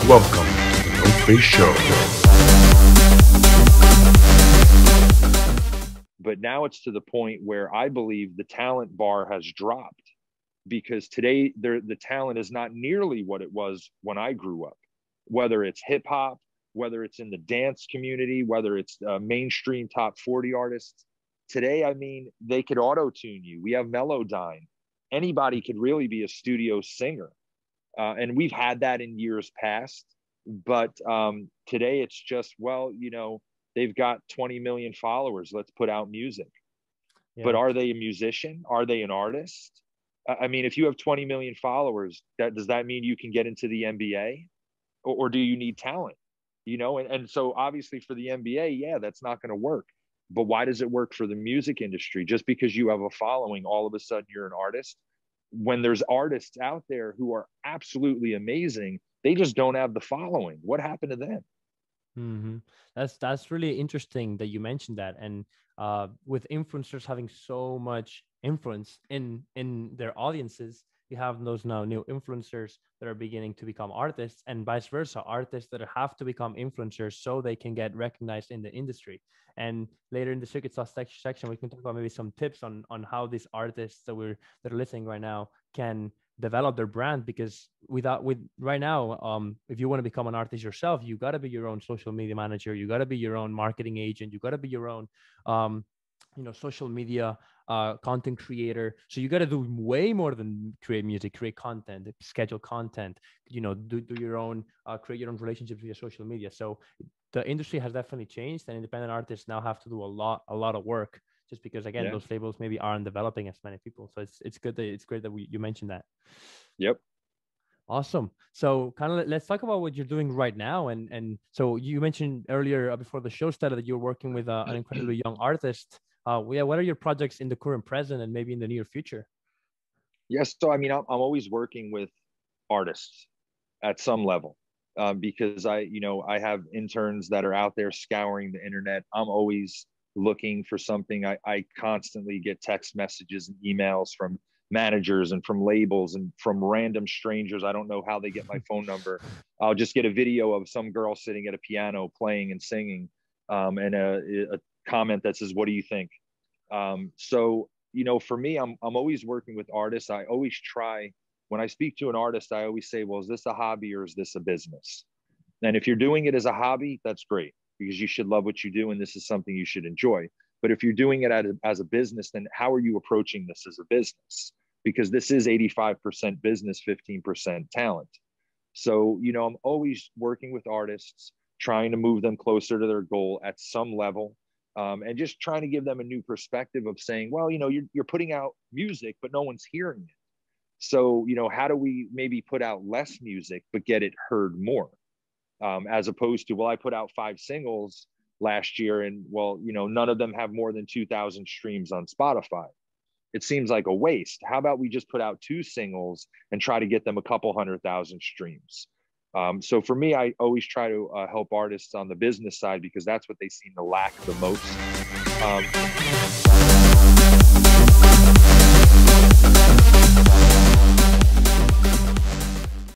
Welcome to the NoFace Show. But now it's to the point where I believe the talent bar has dropped, because today the talent is not nearly what it was when I grew up, whether it's hip hop, whether it's in the dance community, whether it's mainstream top 40 artists. Today, I mean, they could auto-tune you. We have Melodyne. Anybody could really be a studio singer. And we've had that in years past. But today it's just, well, you know, they've got 20 million followers. Let's put out music. Yeah. But are they a musician? Are they an artist? I mean, if you have 20 million followers, does that mean you can get into the NBA? Or do you need talent? You know, and so obviously for the NBA, yeah, that's not going to work. But why does it work for the music industry? Just because you have a following, all of a sudden you're an artist? When there's artists out there who are absolutely amazing, they just don't have the following. What happened to them? Mm-hmm. That's really interesting that you mentioned that. And with influencers having so much influence in their audiences, you have those now new influencers that are beginning to become artists, and vice versa, artists that have to become influencers so they can get recognized in the industry. And later in the Secret Sauce section, we can talk about maybe some tips on how these artists that are listening right now can develop their brand, because right now, if you want to become an artist yourself, you got to be your own social media manager, you got to be your own marketing agent, you got to be your own social media content creator. So you got to do way more than create music, create content, schedule content, do your own, create your own relationships via social media. So the industry has definitely changed, and independent artists now have to do a lot of work, just because, again, those labels maybe aren't developing as many people. So it's good that you mentioned that. Yep. Awesome. So let's talk about what you're doing right now. And so you mentioned earlier before the show started that you're working with an incredibly young artist. What are your projects in the current present and maybe in the near future? Yes. So, I mean, I'm always working with artists at some level, because I have interns that are out there scouring the internet. I'm always looking for something. I constantly get text messages and emails from managers and from labels and from random strangers. I don't know how they get my phone number. I'll just get a video of some girl sitting at a piano playing and singing, and a comment that says, "What do you think?" So, for me, I'm always working with artists. I always try, when I speak to an artist, I always say, well, is this a hobby or is this a business? And if you're doing it as a hobby, that's great, because you should love what you do and this is something you should enjoy. But if you're doing it as a business, then how are you approaching this as a business? Because this is 85% business, 15% talent. So, I'm always working with artists, trying to move them closer to their goal at some level, and just trying to give them a new perspective of saying, well, you're putting out music, but no one's hearing it. So, how do we maybe put out less music, but get it heard more? As opposed to, well, I put out 5 singles last year and, well, none of them have more than 2,000 streams on Spotify. It seems like a waste. How about we just put out 2 singles and try to get them a couple 100,000 streams? So for me, I always try to help artists on the business side, because that's what they seem to lack the most.